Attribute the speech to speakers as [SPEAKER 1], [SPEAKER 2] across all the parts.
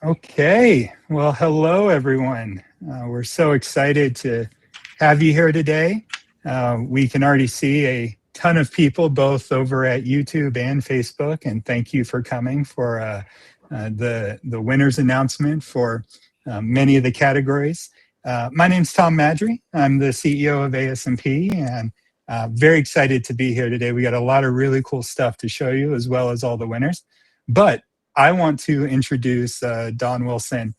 [SPEAKER 1] Okay, well, hello everyone. We're so excited to have you here today. We can already see a ton of people both over at YouTube and Facebook, and thank you for coming for the winners announcement for many of the categories. My name's Tom Maddrey. I'm the CEO of ASMP, and very excited to be here today. We got a lot of really cool stuff to show you, as well as all the winners. But I want to introduce Don Wilson,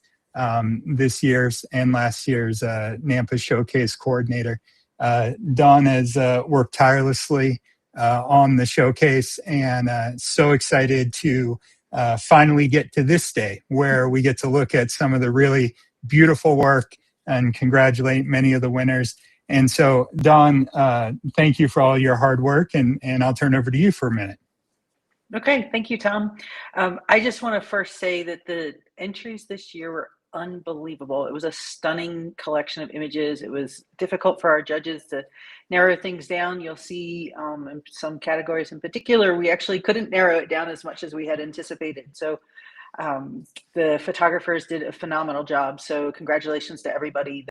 [SPEAKER 1] this year's and last year's NANPA Showcase Coordinator. Don has worked tirelessly on the showcase, and so excited to finally get to this day where we get to look at some of the really beautiful work and congratulate many of the winners. And so, Don, thank you for all your hard work, and I'll turn over to you for a minute.
[SPEAKER 2] Okay, thank you, Tom. I just want to first say that the entries this year were unbelievable. It was a stunning collection of images. It was difficult for our judges to narrow things down. You'll see in some categories in particular, we actually couldn't narrow it down as much as we had anticipated. So the photographers did a phenomenal job. So congratulations to everybody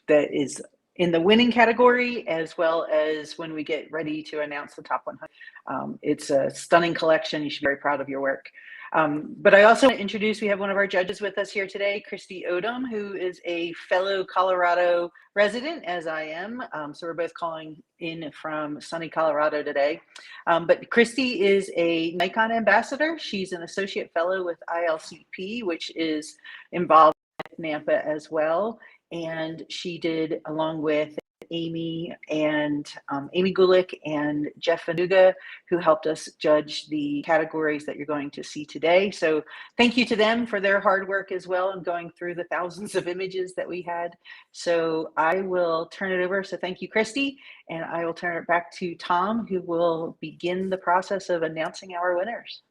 [SPEAKER 2] that is in the winning category, as well as when we get ready to announce the top 100. It's a stunning collection. You should be very proud of your work. But I also want to introduce, we have one of our judges with us here today, Kristi Odom, who is a fellow Colorado resident, as I am. So we're both calling in from sunny Colorado today. But Kristi is a Nikon ambassador. She's an associate fellow with ILCP, which is involved with NANPA as well. And she did, along with Amy Gulick and Jeff Vanuga, who helped us judge the categories that you're going to see today. So thank you to them for their hard work as well and going through the thousands of images that we had. So I will turn it over. So thank you, Kristi, and I will turn it back to Tom, who will begin the process of announcing our winners.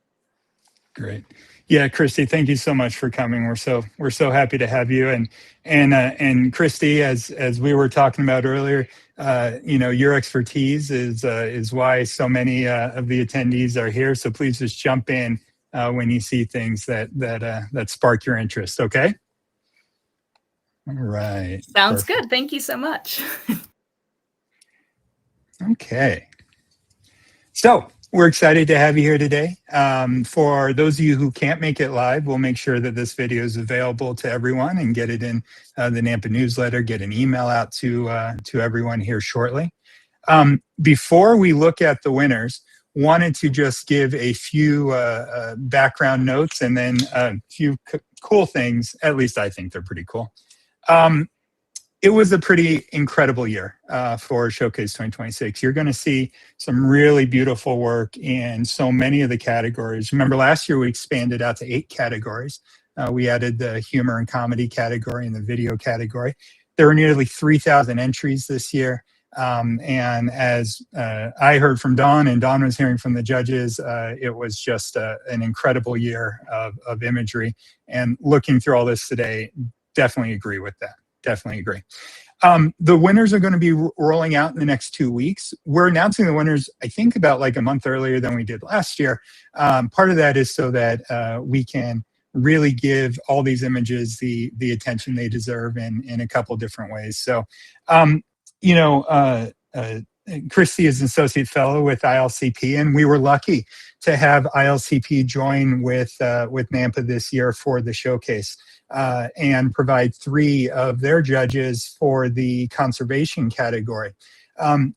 [SPEAKER 1] Great. Yeah, Kristi, thank you so much for coming. We're so happy to have you. And Kristi, as we were talking about earlier, your expertise is why so many of the attendees are here. So please just jump in when you see things that spark your interest. Okay. All right.
[SPEAKER 3] Sounds good. Thank you so much.
[SPEAKER 1] Okay. So we're excited to have you here today. For those of you who can't make it live, we'll make sure that this video is available to everyone and get it in the NANPA newsletter, get an email out to everyone here shortly. Before we look at the winners, wanted to just give a few background notes and then a few cool things. At least I think they're pretty cool. It was a pretty incredible year for Showcase 2026. You're going to see some really beautiful work in so many of the categories. Remember, last year we expanded out to 8 categories. We added the humor and comedy category and the video category. There were nearly 3,000 entries this year. And as I heard from Don, and Don was hearing from the judges, it was just an incredible year of imagery. And looking through all this today, definitely agree with that. Definitely agree. The winners are going to be rolling out in the next 2 weeks. We're announcing the winners, I think, about like a month earlier than we did last year. Part of that is so that we can really give all these images the attention they deserve in a couple different ways. So, Kristi is an associate fellow with ILCP, and we were lucky to have ILCP join with NANPA this year for the showcase. And provide 3 of their judges for the conservation category.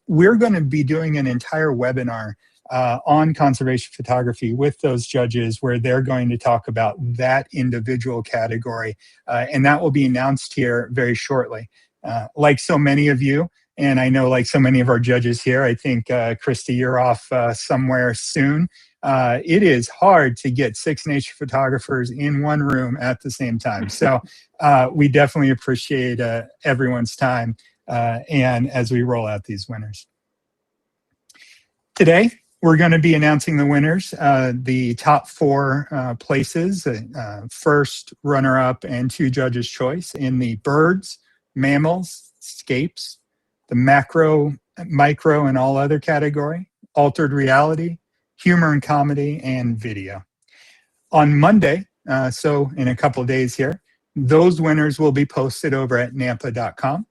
[SPEAKER 1] We're going to be doing an entire webinar on conservation photography with those judges, where they're going to talk about that individual category, and that will be announced here very shortly. Like so many of you, and I know like so many of our judges here, I think, Kristi, you're off somewhere soon. It is hard to get 6 nature photographers in one room at the same time. So we definitely appreciate everyone's time and as we roll out these winners. Today, we're going to be announcing the winners, the top 4 places, first, runner-up, and 2 judges' choice in the birds, mammals, scapes, the macro, micro, and all other category, altered reality, humor and comedy, and video. On Monday, so in a couple of days here, those winners will be posted over at NANPA.com.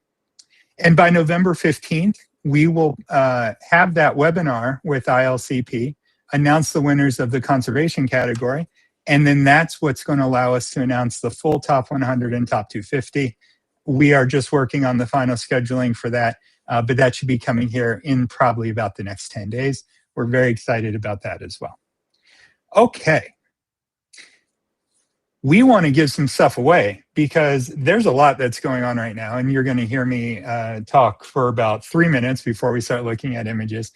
[SPEAKER 1] And by November 15th, we will have that webinar with ILCP, announce the winners of the conservation category, and then that's what's going to allow us to announce the full top 100 and top 250. We are just working on the final scheduling for that, but that should be coming here in probably about the next 10 days. We're very excited about that as well. Okay. We want to give some stuff away because there's a lot that's going on right now, and you're going to hear me talk for about 3 minutes before we start looking at images.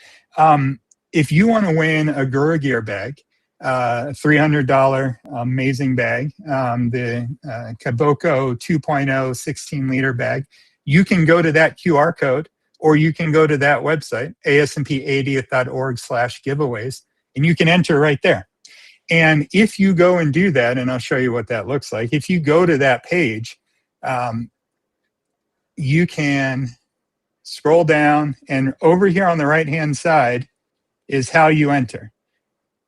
[SPEAKER 1] If you want to win a Gura Gear bag, $300 amazing bag, the Kaboko 2.0 16-liter bag, you can go to that QR code, or you can go to that website, asmp80th.org/giveaways, and you can enter right there. And if you go and do that, and I'll show you what that looks like, if you go to that page, you can scroll down, and over here on the right-hand side is how you enter.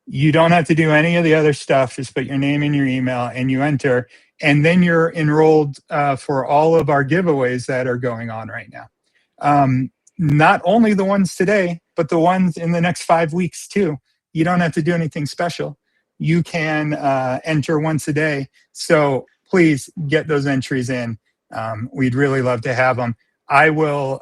[SPEAKER 1] You don't have to do any of the other stuff. Just put your name and your email, and you enter, and then you're enrolled for all of our giveaways that are going on right now. Not only the ones today, but the ones in the next 5 weeks too. You don't have to do anything special. You can enter once a day. So please get those entries in. We'd really love to have them. We'll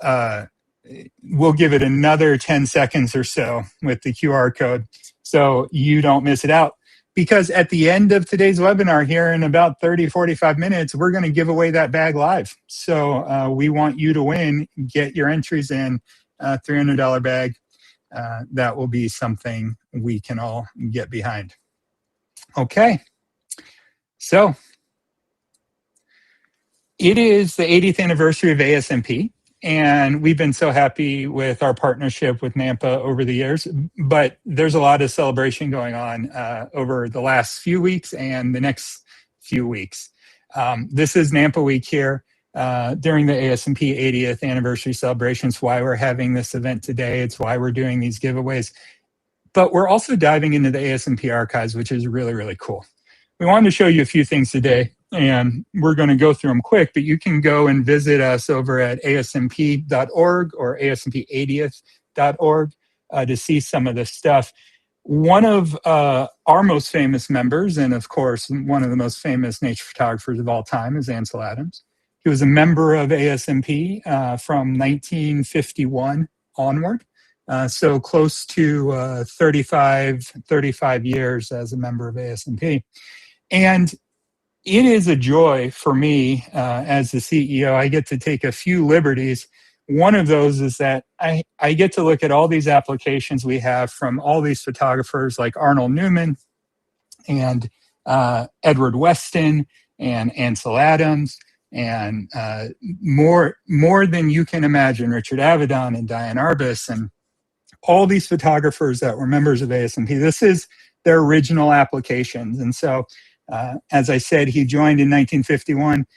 [SPEAKER 1] give it another 10 seconds or so with the QR code so you don't miss it out. Because at the end of today's webinar here in about 30, 45 minutes, we're going to give away that bag live. So we want you to win. Get your entries in, $300 bag. That will be something we can all get behind. Okay, so it is the 80th anniversary of ASMP, and we've been so happy with our partnership with NANPA over the years, but there's a lot of celebration going on over the last few weeks and the next few weeks. This is NANPA Week here during the ASMP 80th anniversary celebration. It's why we're having this event today. It's why we're doing these giveaways. But we're also diving into the ASMP archives, which is really, really cool. We wanted to show you a few things today, and we're going to go through them quick, but you can go and visit us over at asmp.org or asmp80th.org to see some of this stuff. One of our most famous members, and of course, one of the most famous nature photographers of all time, is Ansel Adams. He was a member of ASMP from 1951 onward. So close to 35 years as a member of ASMP. And it is a joy for me as the CEO. I get to take a few liberties. One of those is that I get to look at all these applications we have from all these photographers like Arnold Newman and Edward Weston and Ansel Adams and more than you can imagine, Richard Avedon and Diane Arbus and all these photographers that were members of ASMP. This is their original applications. And so, as I said, he joined in 1951.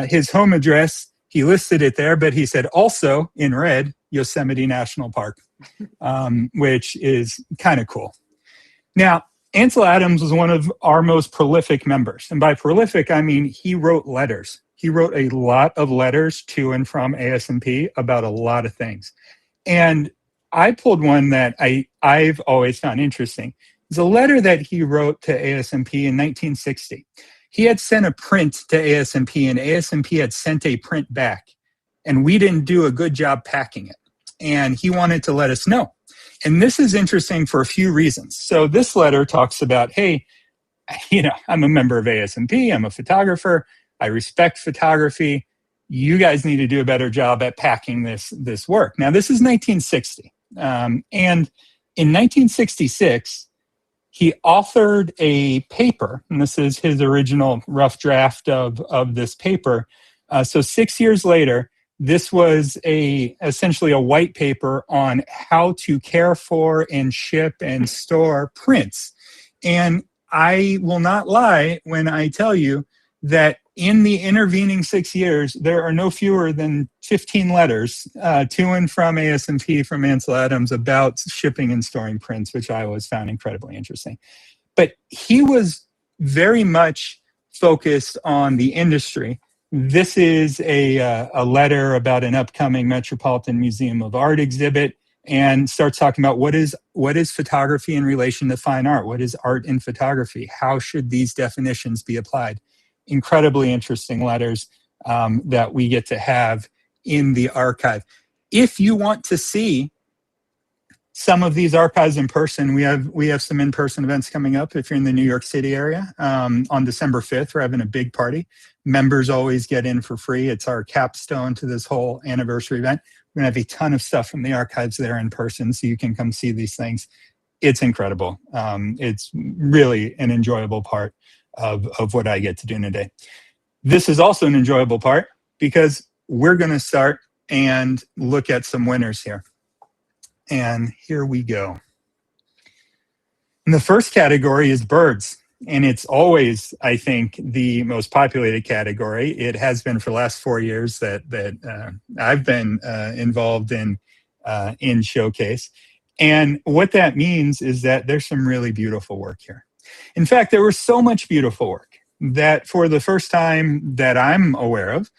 [SPEAKER 1] His home address, he listed it there, but he said also in red, Yosemite National Park, which is kind of cool. Now, Ansel Adams was one of our most prolific members. And by prolific, I mean he wrote letters. He wrote a lot of letters to and from ASMP about a lot of things. And I pulled one that I've always found interesting. It's a letter that he wrote to ASMP in 1960. He had sent a print to ASMP, and ASMP had sent a print back, and we didn't do a good job packing it. And he wanted to let us know. And this is interesting for a few reasons. So this letter talks about, hey, I'm a member of ASMP. I'm a photographer. I respect photography. You guys need to do a better job at packing this work. Now, this is 1960. And in 1966, he authored a paper, and this is his original rough draft of this paper. So 6 years later, this was essentially a white paper on how to care for and ship and store prints. And I will not lie when I tell you that in the intervening 6 years, there are no fewer than 15 letters to and from ASMP from Ansel Adams about shipping and storing prints, which I always found incredibly interesting. But he was very much focused on the industry. This is a letter about an upcoming Metropolitan Museum of Art exhibit, and starts talking about what is photography in relation to fine art? What is art in photography? How should these definitions be applied? Incredibly interesting letters that we get to have in the archive. If you want to see some of these archives in person, we have some in-person events coming up. If you're in the New York City area, on December 5th, we're having a big party. Members always get in for free. It's our capstone to this whole anniversary event. We're gonna have a ton of stuff from the archives there in person, so you can come see these things. It's incredible. It's really an enjoyable part of what I get to do today. This is also an enjoyable part because we're gonna start and look at some winners here. And here we go. And the first category is birds. And it's always, I think, the most populated category. It has been for the last 4 years that I've been involved in Showcase. And what that means is that there's some really beautiful work here. In fact, there was so much beautiful work that for the first time that I'm aware of,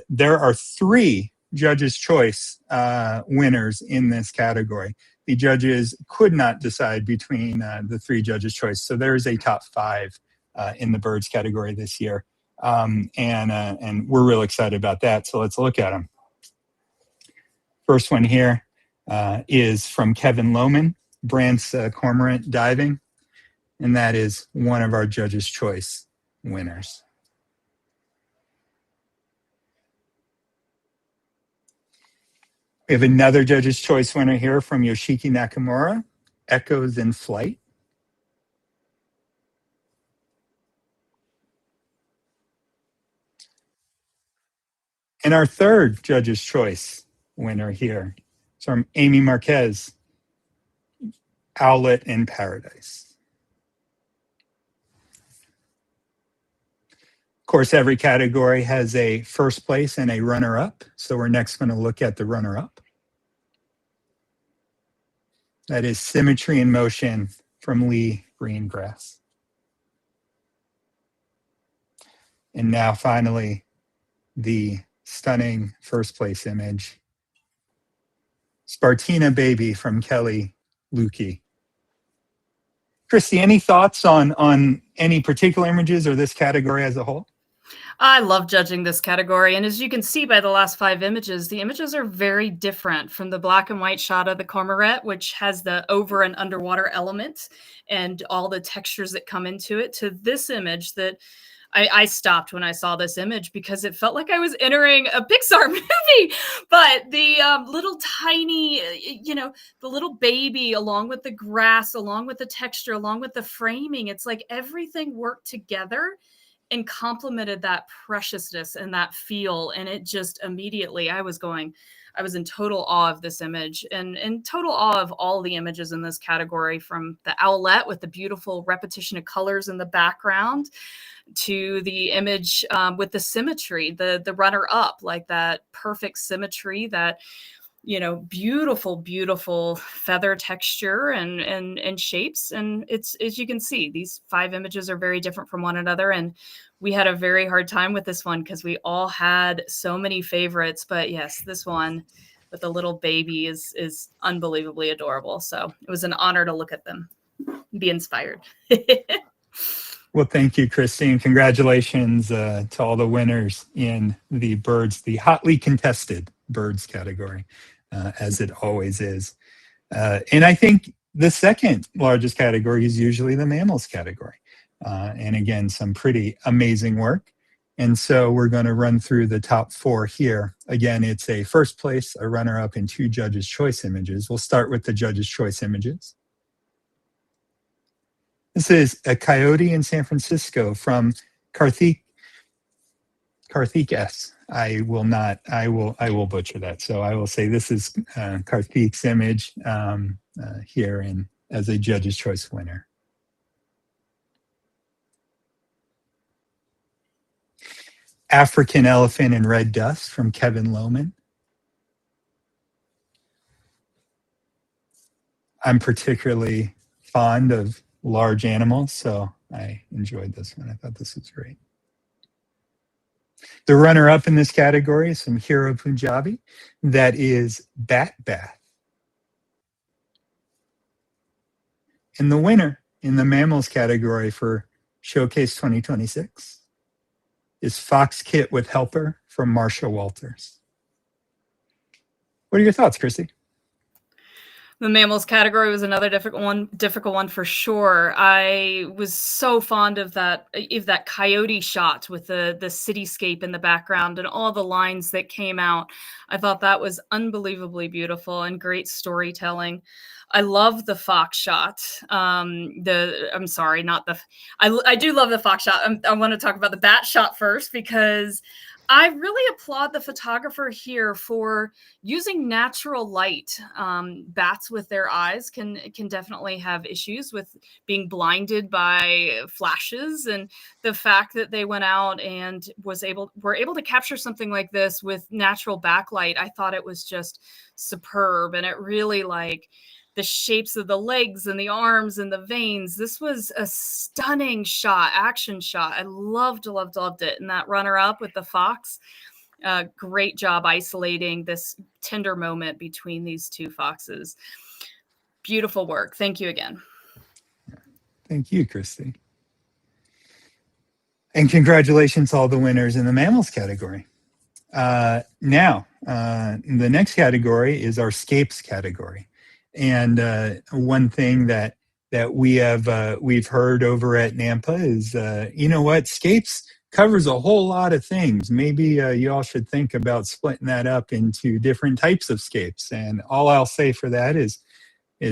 [SPEAKER 1] there are 3 Judge's Choice winners in this category. The judges could not decide between the 3 Judges' Choice. So there's a top 5 in the birds category this year. And we're real excited about that. So let's look at them. First one here is from Kevin Lohman, Brandt's Cormorant Diving. And that is one of our Judges' Choice winners. We have another Judge's Choice winner here from Yoshiki Nakamura, Echoes in Flight. And our third Judge's Choice winner here is from Amy Marquez, Owlet in Paradise. Of course, every category has a first place and a runner-up. So we're next going to look at the runner-up. That is Symmetry in Motion from Lee Greengrass. And now finally, the stunning first place image, Spartina Baby from Kelly Lukey. Kristi, any thoughts on any particular images or this category as a whole?
[SPEAKER 3] I love judging this category. And as you can see by the last 5 images, the images are very different from the black and white shot of the cormorant, which has the over and underwater element and all the textures that come into it, to this image that I stopped when I saw this image because it felt like I was entering a Pixar movie. But the little tiny, the little baby, along with the grass, along with the texture, along with the framing, it's like everything worked together and complemented that preciousness and that feel. And it just immediately, I was in total awe of this image, and in total awe of all the images in this category, from the owlet with the beautiful repetition of colors in the background to the image with the symmetry, the runner up, like that perfect symmetry, that beautiful feather texture and shapes. And it's, as you can see, these 5 images are very different from one another. And we had a very hard time with this one because we all had so many favorites. But yes, this one with the little baby is unbelievably adorable. So it was an honor to look at them, be inspired.
[SPEAKER 1] Well, thank you, Kristi, and congratulations to all the winners in the birds, the hotly contested birds category, as it always is. And I think the second largest category is usually the mammals category. And again, some pretty amazing work. And so we're going to run through the top 4 here. Again, it's a first place, a runner-up, and 2 Judges' Choice images. We'll start with the Judges' Choice images. This is a coyote in San Francisco from Karthik S. I will butcher that. So I will say this is Karthik's image here as a Judge's Choice winner. African Elephant in Red Dust from Kevin Lohman. I'm particularly fond of large animals, so I enjoyed this one. I thought this was great. The runner-up in this category is from Hero Punjabi. That is Bat Bath. And the winner in the mammals category for Showcase 2026 is Fox Kit with Helper from Marsha Walters. What are your thoughts, Kristi?
[SPEAKER 3] The mammals category was another difficult one for sure. I was so fond of that coyote shot with the cityscape in the background and all the lines that came out. I thought that was unbelievably beautiful and great storytelling. I love the fox shot. I'm sorry, not the. I do love the fox shot. I want to talk about the bat shot first because I really applaud the photographer here for using natural light. Bats with their eyes can definitely have issues with being blinded by flashes, and the fact that they went out and were able to capture something like this with natural backlight, I thought it was just superb, and it really the shapes of the legs and the arms and the veins. This was a stunning shot, action shot. I loved it. And that runner up with the fox, great job isolating this tender moment between these two foxes. Beautiful work. Thank you again.
[SPEAKER 1] Thank you, Kristi. And congratulations to all the winners in the mammals category. Now, the next category is our Scapes category. And one thing that we've heard over at NANPA is, you know what, Scapes covers a whole lot of things. Maybe you all should think about splitting that up into different types of Scapes. And all I'll say for that is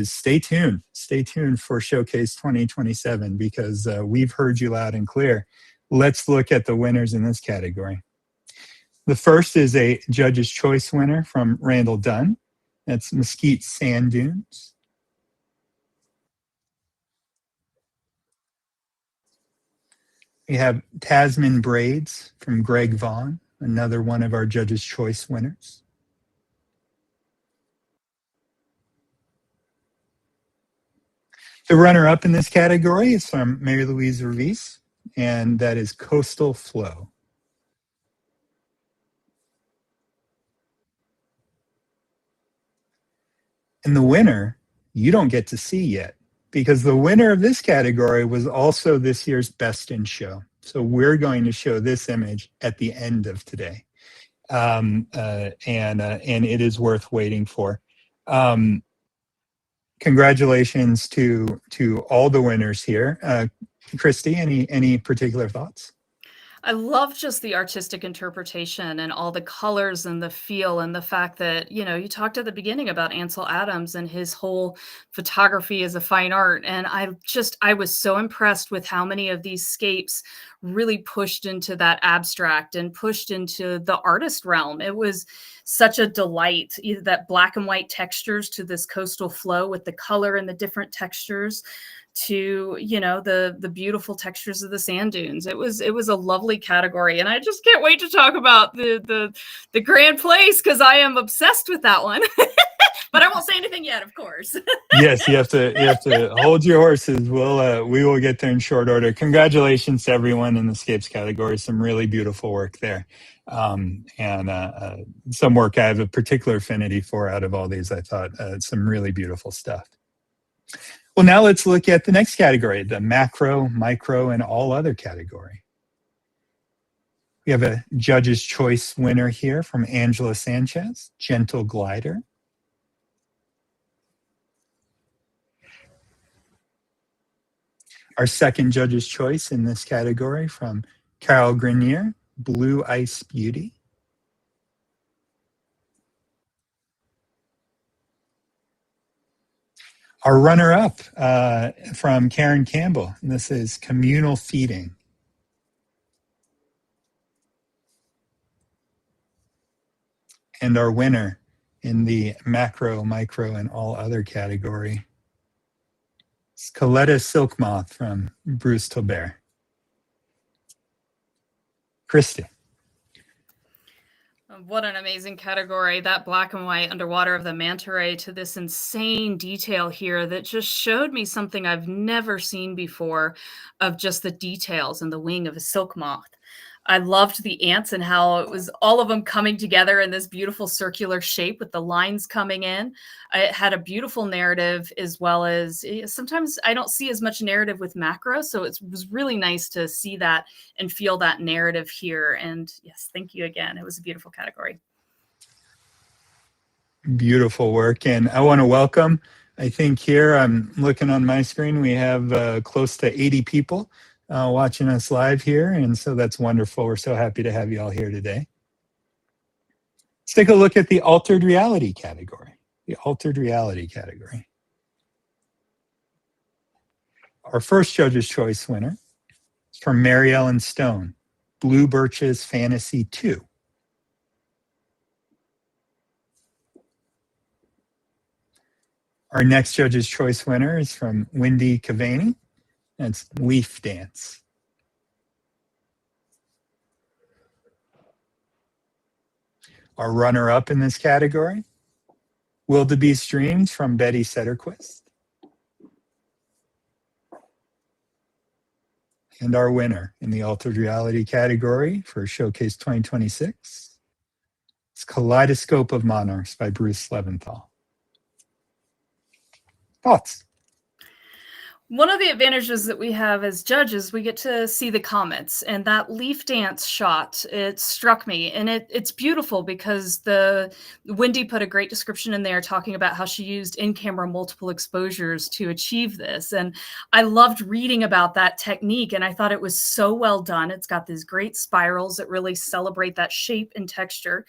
[SPEAKER 1] stay tuned. Stay tuned for Showcase 2027 because we've heard you loud and clear. Let's look at the winners in this category. The first is a Judge's Choice winner from Randall Dunn. That's Mesquite Sand Dunes. We have Tasman Braids from Greg Vaughn, another one of our Judge's Choice winners. The runner-up in this category is from Mary Louise Revis, and that is Coastal Flow. And the winner, you don't get to see yet, because the winner of this category was also this year's Best in Show. So we're going to show this image at the end of today. And it is worth waiting for. Congratulations to all the winners here. Kristi, any particular thoughts?
[SPEAKER 3] I love just the artistic interpretation and all the colors and the feel and the fact that, you talked at the beginning about Ansel Adams and his whole photography as a fine art. And I was so impressed with how many of these scapes really pushed into that abstract and pushed into the artist realm. It was such a delight, either that black and white textures to this coastal flow with the color and the different textures to the beautiful textures of the sand dunes. It was a lovely category, and I just can't wait to talk about the grand place because I am obsessed with that one. But I won't say anything yet, of course.
[SPEAKER 1] Yes, you have to hold your horses. We will get there in short order. Congratulations to everyone in the Scapes category. Some really beautiful work there, and some work I have a particular affinity for out of all these. I thought some really beautiful stuff. Well, now let's look at the next category, the macro, micro, and all other category. We have a Judge's Choice winner here from Angela Sanchez, Gentle Glider. Our second Judge's Choice in this category from Carol Grenier, Blue Ice Beauty. Our runner-up from Karen Campbell, and this is Communal Feeding. And our winner in the macro, micro, and all other category is Coletta Silk Moth from Bruce Tilbert. Kristi.
[SPEAKER 3] What an amazing category. That black and white underwater of the manta ray to this insane detail here that just showed me something I've never seen before of just the details in the wing of a silk moth. I loved the ants and how it was all of them coming together in this beautiful circular shape with the lines coming in. It had a beautiful narrative, as well as sometimes I don't see as much narrative with macro. So it was really nice to see that and feel that narrative here. And yes, thank you again. It was a beautiful category.
[SPEAKER 1] Beautiful work. And I want to welcome, I think here, I'm looking on my screen, we have close to 80 people watching us live here. And so that's wonderful. We're so happy to have you all here today. Let's take a look at the altered reality category. The altered reality category. Our first Judge's Choice winner is from Mary Ellen Stone, Blue Birches Fantasy 2. Our next Judge's Choice winner is from Wendy Cavani. That's Leaf Dance. Our runner-up in this category, Wildebeest Dreams from Betty Sederquist. And our winner in the Altered Reality category for Showcase 2026 is Kaleidoscope of Monarchs by Bruce Leventhal. Thoughts?
[SPEAKER 3] One of the advantages that we have as judges, we get to see the comments, and that leaf dance shot, it struck me, and it's beautiful because Wendy put a great description in there talking about how she used in-camera multiple exposures to achieve this. And I loved reading about that technique, and I thought it was so well done. It's got these great spirals that really celebrate that shape and texture.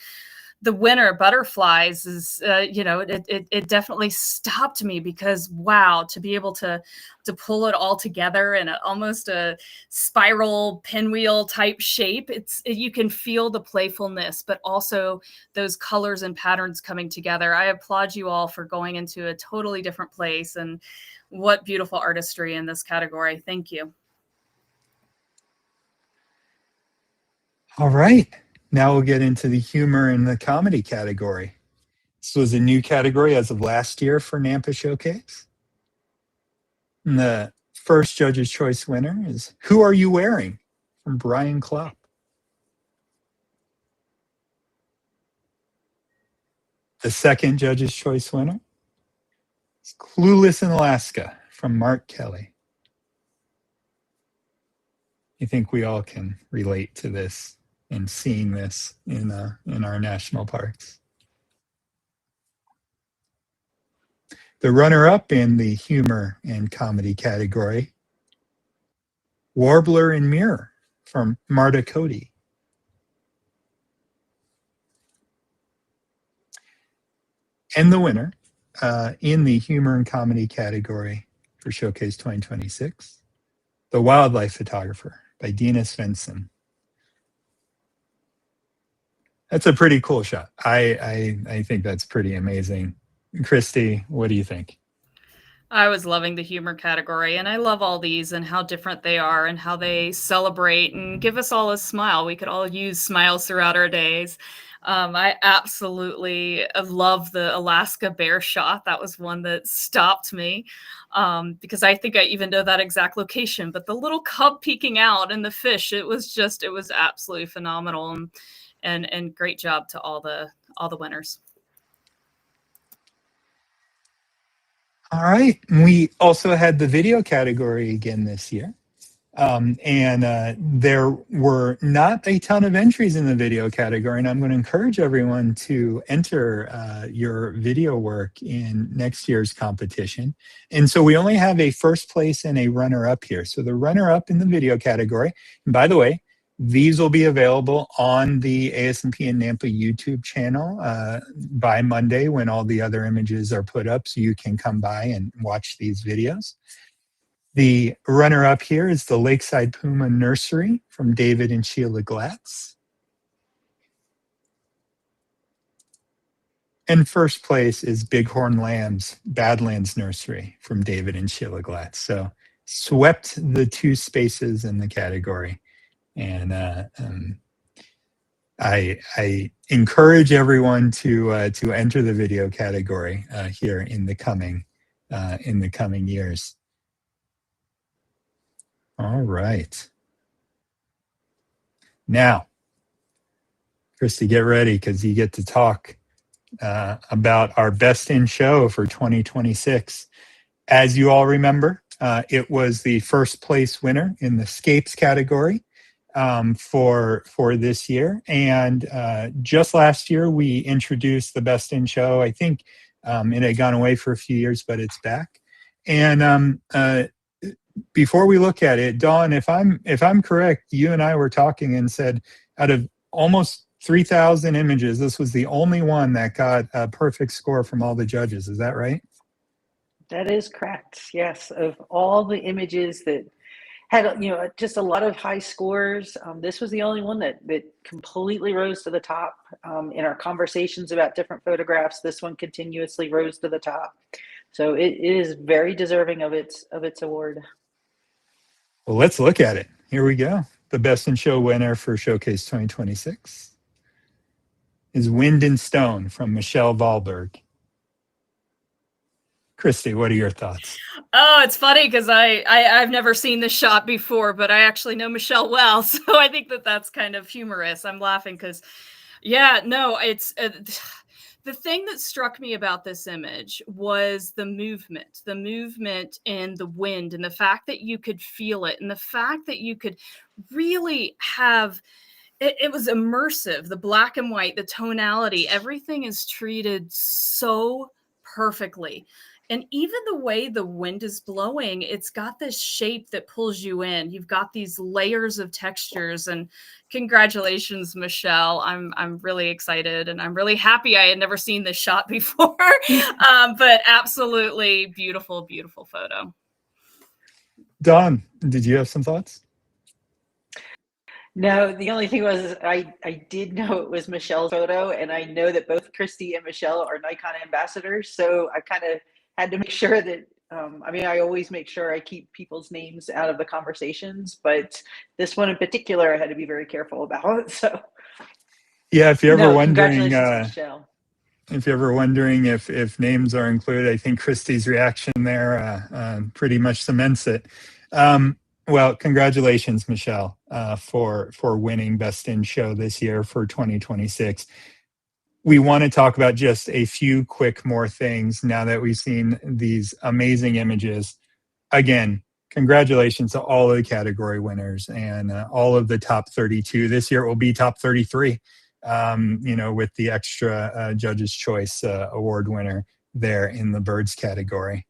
[SPEAKER 3] The winner, Butterflies, is, it definitely stopped me because, wow, to be able to pull it all together in almost a spiral pinwheel type shape, you can feel the playfulness, but also those colors and patterns coming together. I applaud you all for going into a totally different place, and what beautiful artistry in this category. Thank you.
[SPEAKER 1] All right. Now we'll get into the humor and the comedy category. This was a new category as of last year for NANPA Showcase. And the first Judge's Choice winner is Who Are You Wearing? From Brian Klopp. The second Judge's Choice winner is Clueless in Alaska from Mark Kelly. I think we all can relate to this and seeing this in our national parks. The runner-up in the humor and comedy category, Warbler and Mirror from Marta Cody. And the winner in the humor and comedy category for Showcase 2026, The Wildlife Photographer by Dina Svensson. That's a pretty cool shot. I think that's pretty amazing. Kristi, what do you think?
[SPEAKER 3] I was loving the humor category, and I love all these and how different they are and how they celebrate and give us all a smile. We could all use smiles throughout our days. I absolutely love the Alaska bear shot. That was one that stopped me because I think I even know that exact location. But the little cub peeking out and the fish, it was absolutely phenomenal. And great job to all the winners.
[SPEAKER 1] All right. We also had the video category again this year. There were not a ton of entries in the video category, and I'm going to encourage everyone to enter your video work in next year's competition. And so we only have a first place and a runner-up here. So the runner-up in the video category, and by the way, these will be available on the ASMP and NANPA YouTube channel by Monday when all the other images are put up, so you can come by and watch these videos. The runner-up here is the Lakeside Puma Nursery from David and Sheila Glatz. And first place is Bighorn Lambs Badlands Nursery from David and Sheila Glatz. So swept the two spaces in the category. And I encourage everyone to enter the video category here in the coming years. All right. Now, Kristi, get ready because you get to talk about our best in show for 2026. As you all remember, it was the first place winner in the Scapes category for this year. And just last year, we introduced the best in show. I think it had gone away for a few years, but it's back. And before we look at it, Dawn, if I'm correct, you and I were talking and said out of almost 3,000 images, this was the only one that got a perfect score from all the judges. Is that right?
[SPEAKER 2] That is correct. Yes, of all the images that had, you know, just a lot of high scores, this was the only one that completely rose to the top. In our conversations about different photographs, this one continuously rose to the top. So it is very deserving of its award.
[SPEAKER 1] Well, let's look at it. Here we go. The best in show winner for Showcase 2026 is Wind and Stone from Michelle Wahlberg. Kristi, what are your thoughts?
[SPEAKER 3] Oh, it's funny because I've never seen this shot before, but I actually know Michelle well, so I think that's kind of humorous. I'm laughing because, yeah, no, it's the thing that struck me about this image was the movement and the wind, and the fact that you could feel it, and the fact that you could really have. It was immersive. The black and white, the tonality, everything is treated so perfectly. And even the way the wind is blowing, it's got this shape that pulls you in. You've got these layers of textures. And congratulations, Michelle. I'm really excited, and I'm really happy I had never seen this shot before. But absolutely beautiful, beautiful photo.
[SPEAKER 1] Dawn, did you have some thoughts?
[SPEAKER 2] No, the only thing was I did know it was Michelle's photo, and I know that both Kristi and Michelle are Nikon ambassadors, so I kind of had to make sure that, I mean, I always make sure I keep people's names out of the conversations, but this one in particular I had to be very careful about. So
[SPEAKER 1] yeah, if you're ever wondering,
[SPEAKER 2] congratulations, Michelle.
[SPEAKER 1] if you're ever wondering if names are included, I think Kristi's reaction there pretty much cements it. Well, congratulations, Michelle, for winning Best in Show this year for 2026. We want to talk about just a few quick more things now that we've seen these amazing images. Again, congratulations to all of the category winners and all of the top 32. This year it will be top 33, you know, with the extra Judge's Choice Award winner there in the birds category.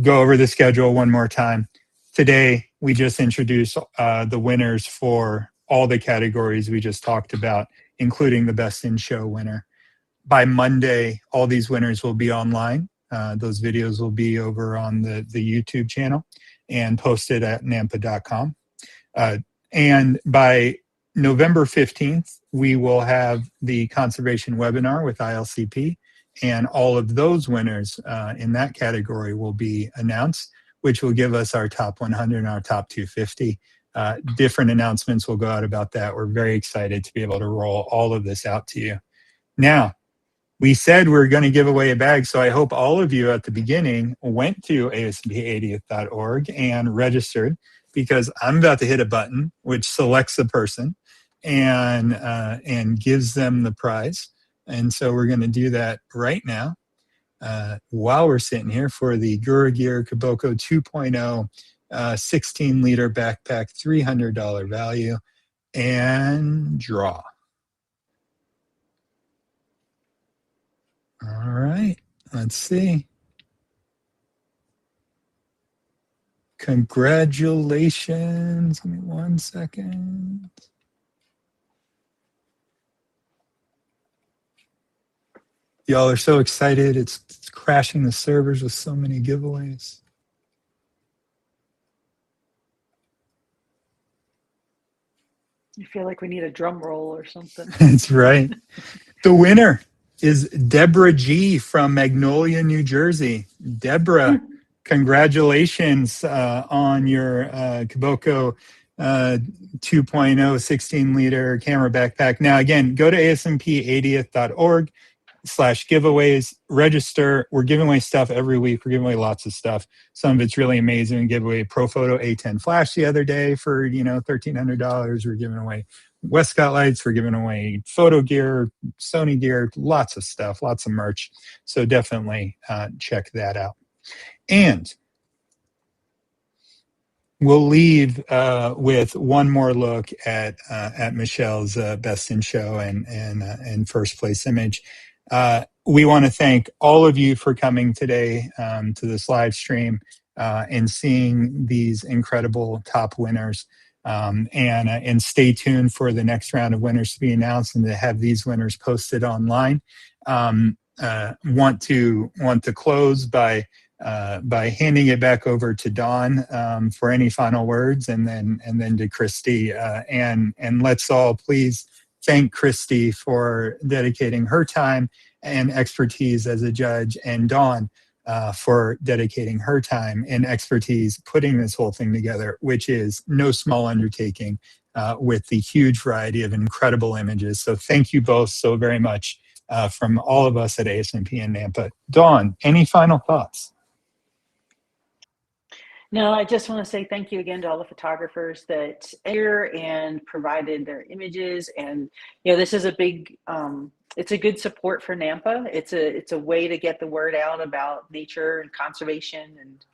[SPEAKER 1] Go over the schedule one more time. Today, we just introduced the winners for all the categories we just talked about, including the Best in Show winner. By Monday, all these winners will be online. Those videos will be over on the YouTube channel and posted at NANPA.com. And by November 15th, we will have the conservation webinar with ILCP, and all of those winners in that category will be announced, which will give us our top 100 and our top 250. Different announcements will go out about that. We're very excited to be able to roll all of this out to you. Now, we said we're going to give away a bag, so I hope all of you at the beginning went to ASMP80th.org and registered, because I'm about to hit a button which selects the person and gives them the prize. And so we're going to do that right now. While we're sitting here for the Gura Gear Kiboko 2.0 16-liter backpack, $300 value, and draw. All right, let's see. Congratulations. Give me 1 second. Y'all are so excited. It's crashing the servers with so many giveaways.
[SPEAKER 2] You feel like we need a drum roll or something.
[SPEAKER 1] That's right. The winner is Deborah G. from Magnolia, New Jersey. Deborah, congratulations on your Kiboko 2.0 16-liter camera backpack. Now, again, go to asmp80th.org/giveaways, register. We're giving away stuff every week. We're giving away lots of stuff. Some of it's really amazing. We gave away a ProPhoto A10 flash the other day for, you know, $1,300. We're giving away Westcott lights. We're giving away photo gear, Sony gear, lots of stuff, lots of merch. So definitely check that out. And we'll leave with one more look at Michelle's best in show and first place image. We want to thank all of you for coming today to this live stream and seeing these incredible top winners. And stay tuned for the next round of winners to be announced and to have these winners posted online. Want to close by handing it back over to Dawn for any final words, and then to Kristi. And let's all please thank Kristi for dedicating her time and expertise as a judge, and Dawn for dedicating her time and expertise putting this whole thing together, which is no small undertaking with the huge variety of incredible images. So thank you both so very much from all of us at ASMP and NANPA. Dawn, any final thoughts?
[SPEAKER 2] No, I just want to say thank you again to all the photographers that here and provided their images. And, you know, this is a big, it's a good support for NANPA. It's a way to get the word out about nature and conservation and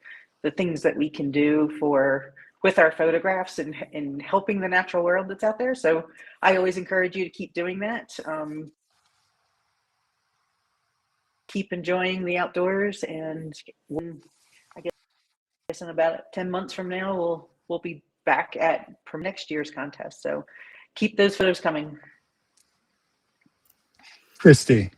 [SPEAKER 2] the things that we can do with our photographs and helping the natural world that's out there. So I always encourage you to keep doing that. Keep enjoying the outdoors, and I guess in about 10 months from now, we'll be back from next year's contest. So keep those photos coming.
[SPEAKER 1] Kristi.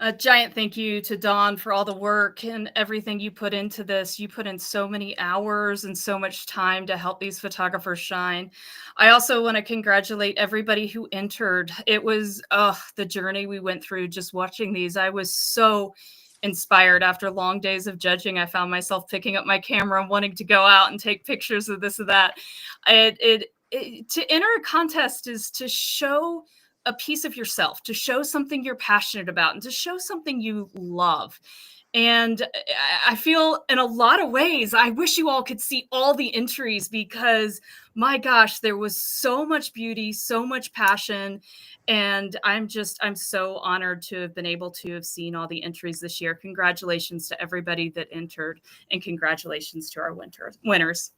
[SPEAKER 3] A giant thank you to Dawn for all the work and everything you put into this. You put in so many hours and so much time to help these photographers shine. I also want to congratulate everybody who entered. It was the journey we went through just watching these. I was so inspired after long days of judging. I found myself picking up my camera and wanting to go out and take pictures of this or that. To enter a contest is to show a piece of yourself, to show something you're passionate about, and to show something you love. And I feel in a lot of ways, I wish you all could see all the entries, because my gosh, there was so much beauty, so much passion. And I'm so honored to have been able to have seen all the entries this year. Congratulations to everybody that entered, and congratulations to our winners.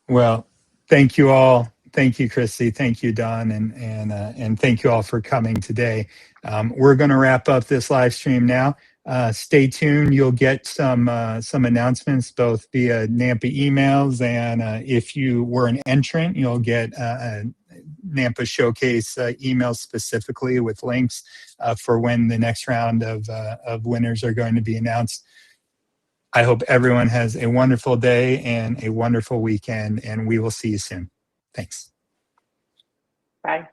[SPEAKER 1] Well, thank you all. Thank you, Kristi. Thank you, Dawn, and thank you all for coming today. We're going to wrap up this live stream now. Stay tuned. You'll get some announcements both via NANPA emails, and if you were an entrant, you'll get a NANPA Showcase email specifically with links for when the next round of winners are going to be announced. I hope everyone has a wonderful day and a wonderful weekend, and we will see you soon. Thanks.
[SPEAKER 2] Bye.